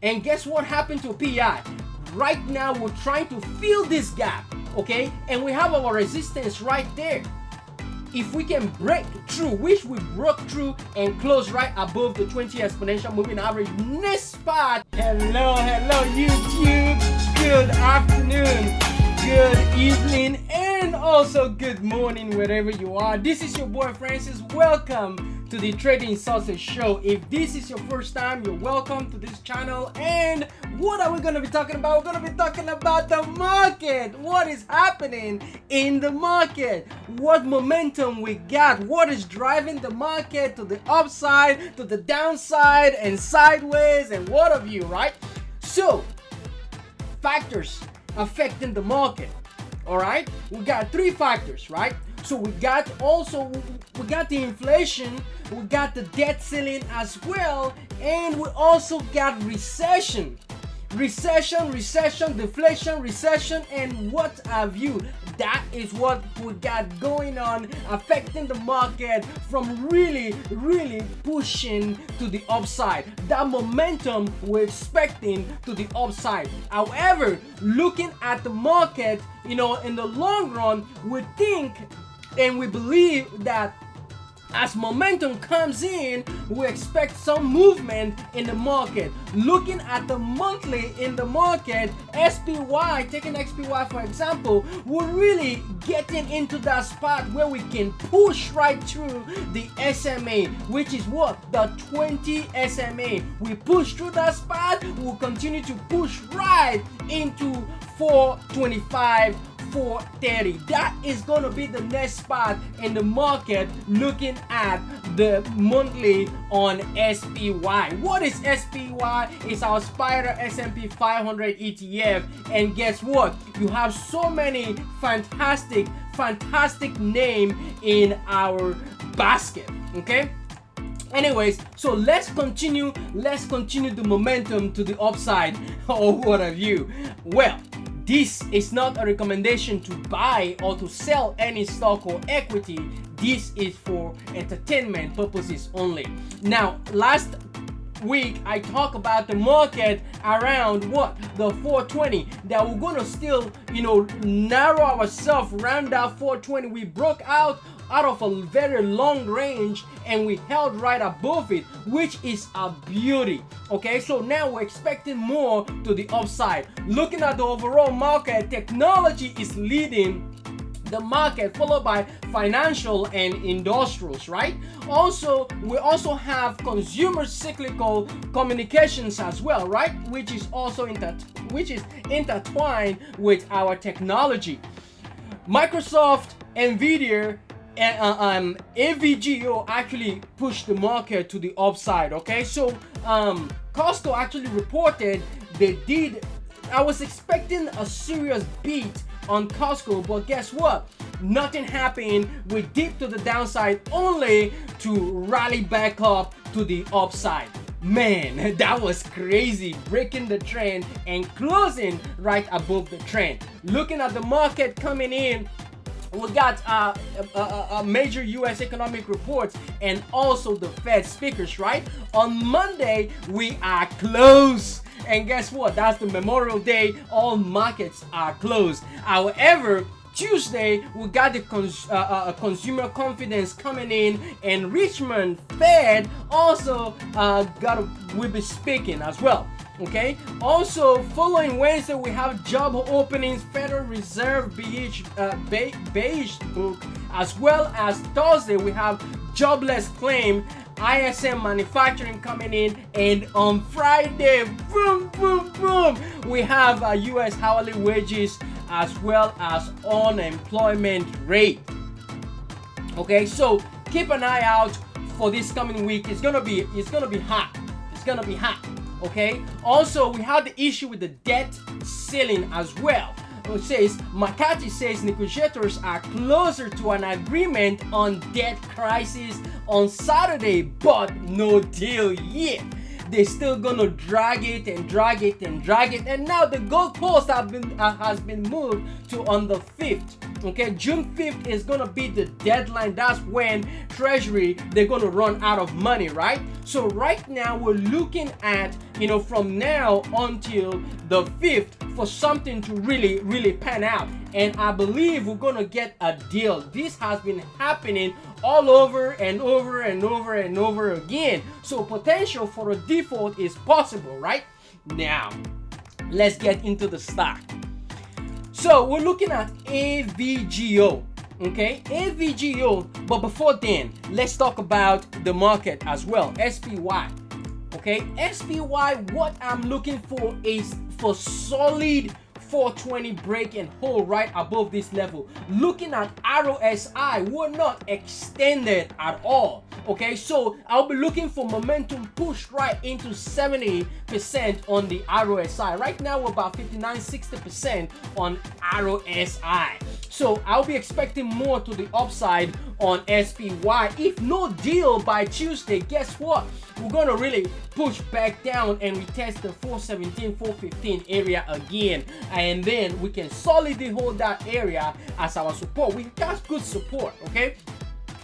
And guess what happened to PI? Right now we're trying to fill this gap, okay? And we have our resistance right there. If we can break through, which we broke through and close right above the 20 exponential moving average, next spot. Hello YouTube, good afternoon, good evening, and also good morning wherever you are. This is your boy Francis. Welcome to the Trading Sausage Show. If this is your first time, you're welcome to this channel. And what are we going to be talking about? We're going to be talking about the market. What is happening in the market? What momentum we got? What is driving the market to the upside, to the downside, and sideways, and what have you, right? So, factors affecting the market. All right, we got three factors, right? So we got the inflation, we got the debt ceiling as well, and we also got recession, deflation, recession, and what have you. That is what we got going on, affecting the market from really pushing to the upside. That momentum we're expecting to the upside. However, looking at the market, in the long run, we think and we believe that as momentum comes in, we expect some movement in the market. Looking at the monthly in the market, SPY, taking SPY for example, we're really getting into that spot where we can push right through the SMA, which is what? The 20 SMA. We push through that spot, we'll continue to push right into 425, 430. That is going to be the next spot in the market looking at the monthly on SPY. What is SPY? It's our Spider S&P 500 ETF, and guess what? You have so many fantastic name in our basket, okay? Anyways, so let's continue the momentum to the upside. Or what have you? Well, this is not a recommendation to buy or to sell any stock or equity. This is for entertainment purposes only. Now, last week I talked about the market around what? The 420, that we're gonna still, narrow ourselves around that 420. We broke out of a very long range and we held right above it, which is a beauty. Okay, so now we're expecting more to the upside. Looking at the overall market, technology is leading the market, followed by financial and industrials, right? Also, we also have consumer cyclical communications as well, right? Which is also intertwined with our technology. Microsoft, Nvidia, and AVGO actually pushed the market to the upside. Okay, so Costco actually reported they did. I was expecting a serious beat on Costco, but guess what? Nothing happened. We dipped to the downside only to rally back up to the upside. Man, that was crazy, breaking the trend and closing right above the trend. Looking at the market coming in, we got a major U.S. economic reports and also the Fed speakers, right? On Monday, we are closed. And guess what? That's the Memorial Day. All markets are closed. However, Tuesday, we got the consumer confidence coming in, and Richmond Fed also will be speaking as well. Okay, also following Wednesday we have job openings, Federal Reserve beige book, as well as Thursday we have jobless claim, ISM manufacturing coming in, and on Friday, boom, we have US hourly wages as well as unemployment rate. Okay, so keep an eye out for this coming week. It's gonna be hot. Okay, also we have the issue with the debt ceiling as well. It says McCarthy says negotiators are closer to an agreement on debt crisis on Saturday, but no deal yet. They're still gonna drag it, and now the goalpost has been moved to on the 5th. Okay, June 5th is gonna be the deadline. That's when Treasury, they're gonna run out of money, right? So right now we're looking at, you know, from now until the 5th for something to really pan out. And I believe we're gonna get a deal. This has been happening all over and over and over and over again. So potential for a default is possible, right? Now, let's get into the stock. So we're looking at AVGO, okay? AVGO, but before then, let's talk about the market as well, SPY, okay? SPY, what I'm looking for is for solid 420 break and hold right above this level. Looking at RSI, we're not extended at all. Okay, so I'll be looking for momentum push right into 70% on the RSI. Right now we're about 59-60% on RSI. So I'll be expecting more to the upside on SPY. If no deal by Tuesday, guess what? We're gonna really push back down and retest the 417, 415 area again, and then we can solidly hold that area as our support. We got good support, okay?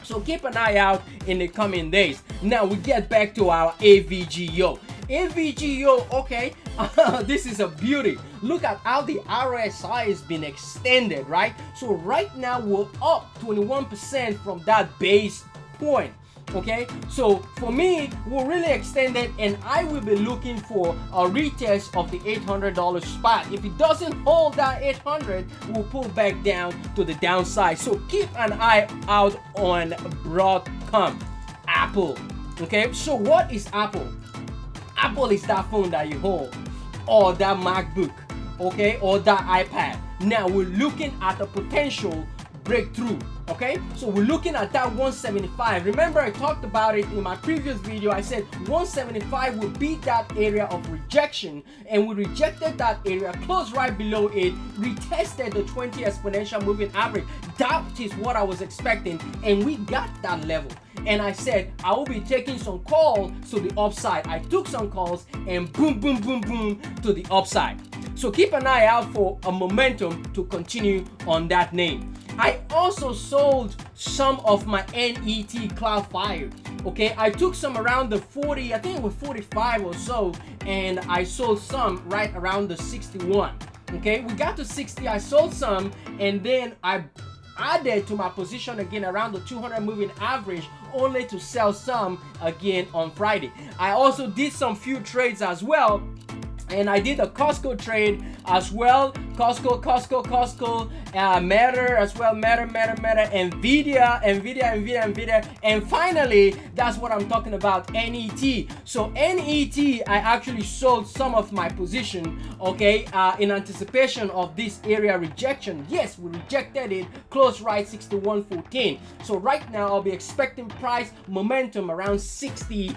So keep an eye out in the coming days. Now we get back to our AVGO. AVGO, okay, this is a beauty. Look at how the RSI has been extended, right? So right now we're up 21% from that base point. Okay, so for me, we're really extended, and I will be looking for a retest of the $800 spot. If it doesn't hold that 800, we'll pull back down to the downside. So keep an eye out on Broadcom. Apple. Okay, so what is Apple? Apple is that phone that you hold, or that MacBook, okay, or that iPad. Now we're looking at a potential breakthrough. Okay, so we're looking at that 175. Remember, I talked about it in my previous video. I said 175 would be that area of rejection, and we rejected that area, closed right below it, retested the 20 exponential moving average. That is what I was expecting, and we got that level. And I said I will be taking some calls to the upside. I took some calls, and boom, boom, boom, boom to the upside. So keep an eye out for a momentum to continue on that name. I also sold some of my NET Cloudfire. Okay, I took some around the 40, I think it was 45 or so, and I sold some right around the 61. Okay, we got to 60, I sold some, and then I added to my position again around the 200 moving average, only to sell some again on Friday. I also did some few trades as well, and I did a Costco trade as well. Costco, Matter as well, Matter, Nvidia, and finally, that's what I'm talking about, NET. So NET, I actually sold some of my position, okay, in anticipation of this area rejection. Yes, we rejected it, close right 61.14. So right now, I'll be expecting price momentum around $60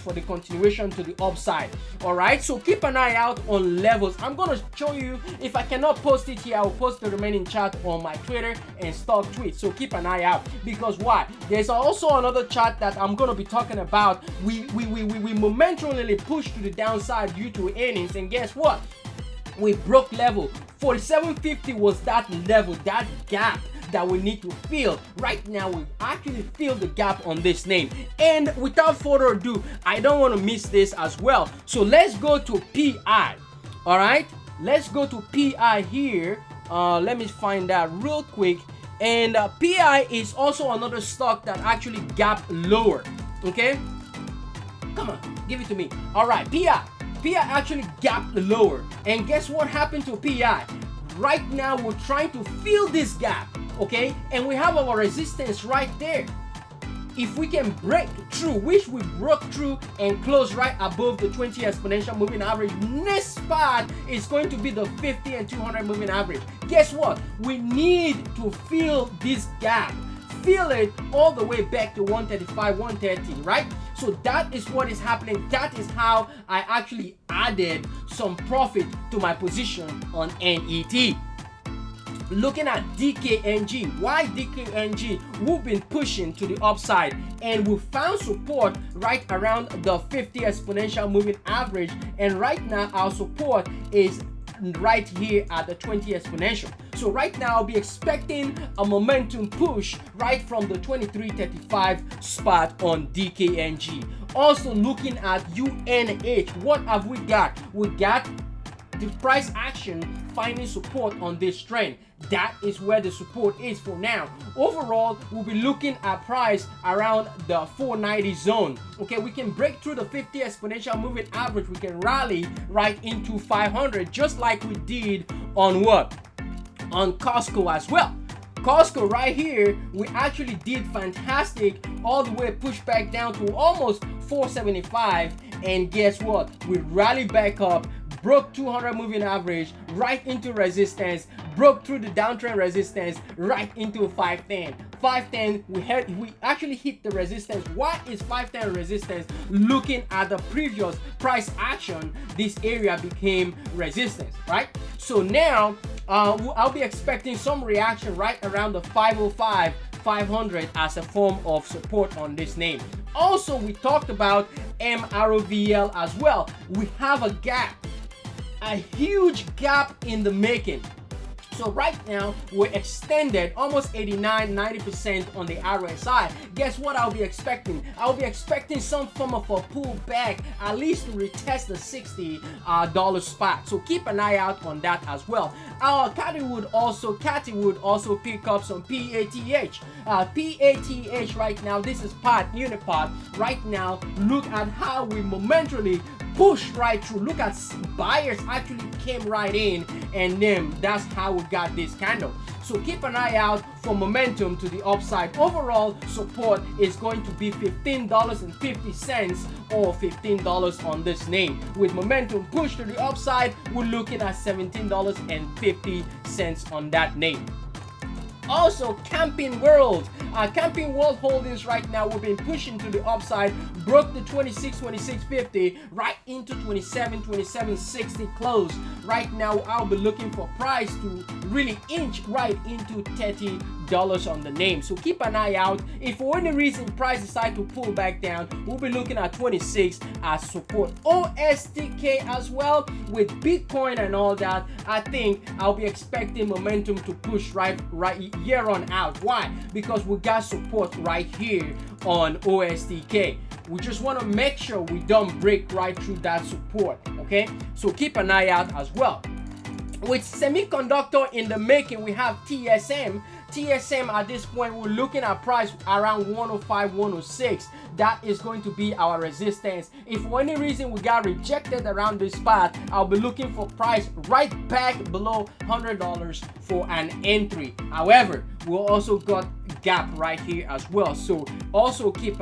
for the continuation to the upside. All right, so keep an eye out on levels. I'm gonna show you, if I cannot post it here, I'll post the remaining chart on my Twitter and stock tweet. So keep an eye out, because why? There's also another chart that I'm gonna be talking about. We momentarily pushed to the downside due to earnings, and guess what? We broke level. 47.50 was that level, that gap that we need to fill. Right now, we actually filled the gap on this name. And without further ado, I don't want to miss this as well. So let's go to PI. All right, let's go to PI here. Let me find that real quick. And PI is also another stock that actually gapped lower. Okay, come on, give it to me. All right, PI actually gapped lower, and guess what happened to PI? Right now, we're trying to fill this gap, okay, and we have our resistance right there. If we can break through, which we broke through and close right above the 20 exponential moving average, next spot is going to be the 50 and 200 moving average. Guess what? We need to fill this gap, fill it all the way back to 135, 130, right? So that is what is happening. That is how I actually added some profit to my position on NET. Looking at DKNG, why DKNG? We've been pushing to the upside, and we found support right around the 50 exponential moving average, and right now our support is right here at the 20 exponential. So right now I'll be expecting a momentum push right from the 23.35 spot on DKNG. Also looking at UNH, what have we got? We got the price action finding support on this trend. That is where the support is for now. Overall, we'll be looking at price around the 490 zone. Okay, we can break through the 50 exponential moving average. We can rally right into 500, just like we did on what? On CSCO as well. CSCO right here, we actually did fantastic, all the way pushed back down to almost 475, and guess what? We rallied back up, broke 200 moving average right into resistance, broke through the downtrend resistance right into 510. 510, we actually hit the resistance. What is 510 resistance? Looking at the previous price action, this area became resistance, right? So now I'll be expecting some reaction right around the 505 500 as a form of support on this name. Also, we talked about MROVL as well. We have a gap, a huge gap in the making. So right now we're extended almost 89-90% on the RSI. Guess what I'll be expecting? I'll be expecting some form of a pullback, at least to retest the $60 spot. So keep an eye out on that as well. Cathy would also pick up some PATH. PATH right now, this is Unipod. Right now, look at how we momentarily push right through. Look at buyers actually came right in, and then that's how we got this candle. So keep an eye out for momentum to the upside. Overall support is going to be $15.50 or $15 on this name. With momentum push to the upside, we're looking at $17.50 on that name. Also, Camping World Holdings right now, we've been pushing to the upside, broke the 26.50 right into 27.60 close. Right now I'll be looking for price to really inch right into $30 on the name. So keep an eye out. If for any reason price decide to pull back down, we'll be looking at 26 as support. OSTK as well, with Bitcoin and all that, I think I'll be expecting momentum to push right year on out. Why? Because we got support right here on OSTK. We just want to make sure we don't break right through that support. Okay, so keep an eye out as well. With semiconductor in the making, we have TSM. TSM at this point, we're looking at price around 105, 106. That is going to be our resistance. If for any reason we got rejected around this spot, I'll be looking for price right back below $100 for an entry. However, we also got gap right here as well, so also keep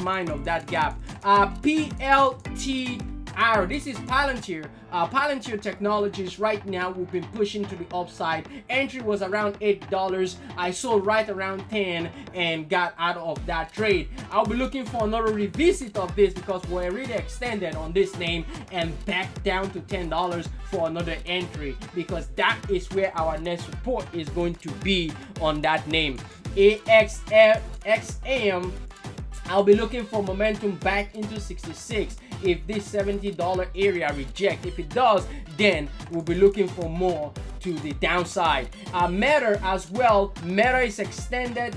mind of that gap. PLTR, this is Palantir. Palantir Technologies right now, we've been pushing to the upside. Entry was around $8. I sold right around 10 and got out of that trade. I'll be looking for another revisit of this because we're already extended on this name and back down to $10 for another entry, because that is where our next support is going to be on that name. AXM, I'll be looking for momentum back into 66 if this $70 area reject. If it does, then we'll be looking for more to the downside. Meta as well. Meta is extended,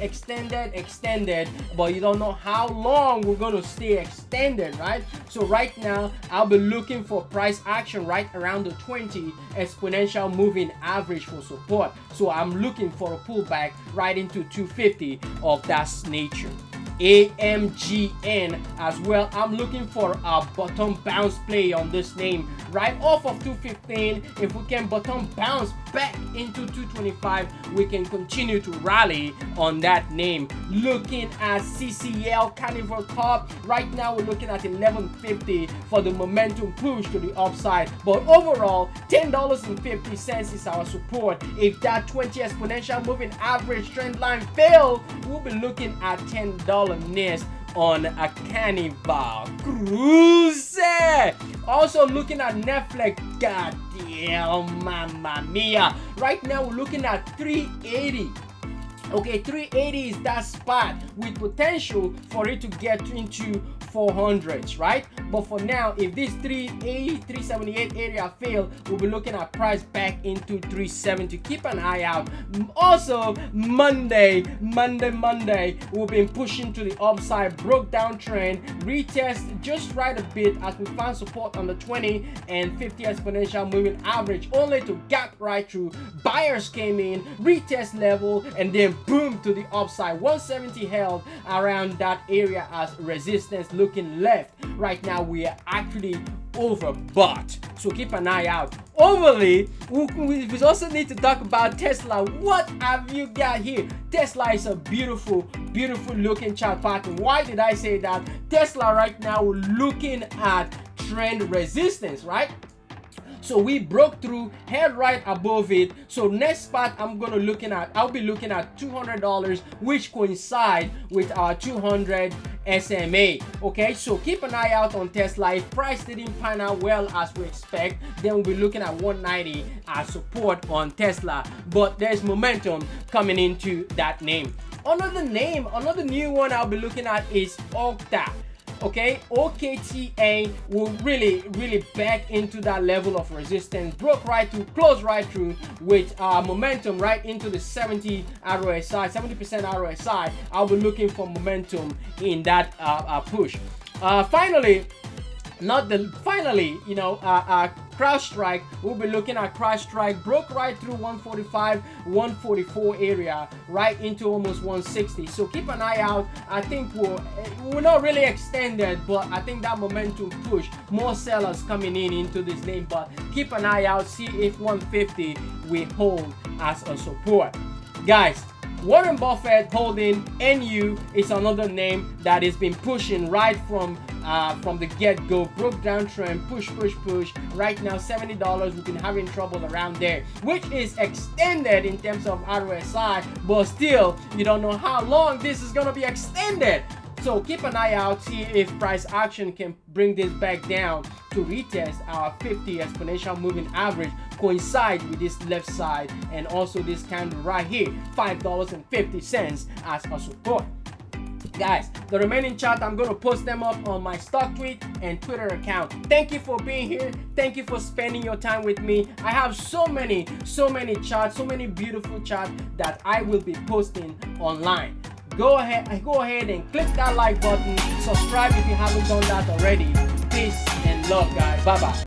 but you don't know how long we're going to stay extended, right? So right now I'll be looking for price action right around the 20 exponential moving average for support. So I'm looking for a pullback right into 250 of that nature. AMZN as well, I'm looking for a bottom bounce play on this name right off of 215. If we can bottom bounce back into 225, we can continue to rally on that name. Looking at CCL Carnival Cup, right now we're looking at 1150 for the momentum push to the upside, but overall $10.50 is our support. If that 20 exponential moving average trend line fail, we'll be looking at $10 nest on a Carnival Cruise. Also looking at Netflix, goddamn, mamma mia. Right now we're looking at 380. Okay, 380 is that spot with potential for it to get into 400s, right? But for now, if this 378 area fail, we'll be looking at price back into 370. Keep an eye out. Also, Monday, we've been pushing to the upside, broke down trend, retest just right a bit as we found support on the 20 and 50 exponential moving average, only to gap right through. Buyers came in, retest level, and then boom to the upside. 170 held around that area as resistance. Looking left right now, we are actually overbought, so keep an eye out. Overly, we also need to talk about Tesla. What have you got here? Tesla is a beautiful looking chart pattern. Why did I say that? Tesla right now, we're looking at trend resistance, right? So we broke through, held right above it. So next spot I'll be looking at $200, which coincide with our 200 SMA. Okay, so keep an eye out on Tesla. If price didn't pan out well as we expect, then we'll be looking at 190 as support on Tesla. But there's momentum coming into that name. Another new one I'll be looking at is Okta. Okay, OKTA will really back into that level of resistance, broke right through, closed right through with momentum right into the 70 RSI, 70% RSI. I'll be looking for momentum in that push. Finally, CrowdStrike, we'll be looking at CrowdStrike, broke right through 145, 144 area, right into almost 160. So keep an eye out. I think we're not really extended, but I think that momentum push, more sellers coming into this name. But keep an eye out, see if 150 we hold as a support. Guys, Warren Buffett holding NU is another name that has been pushing right from the get-go. Broke down trend, push. Right now $70. We've been having trouble around there, which is extended in terms of RSI, but still you don't know how long this is gonna be extended. So keep an eye out, see if price action can bring this back down to retest our 50 exponential moving average, coincide with this left side and also this candle right here, $5.50 as a support. Guys, the remaining chart, I'm going to post them up on my stock tweet and Twitter account. Thank you for being here. Thank you for spending your time with me. I have so many charts, so many beautiful charts that I will be posting online. Go ahead and click that like button. Subscribe if you haven't done that already. Peace and love, guys. Bye bye.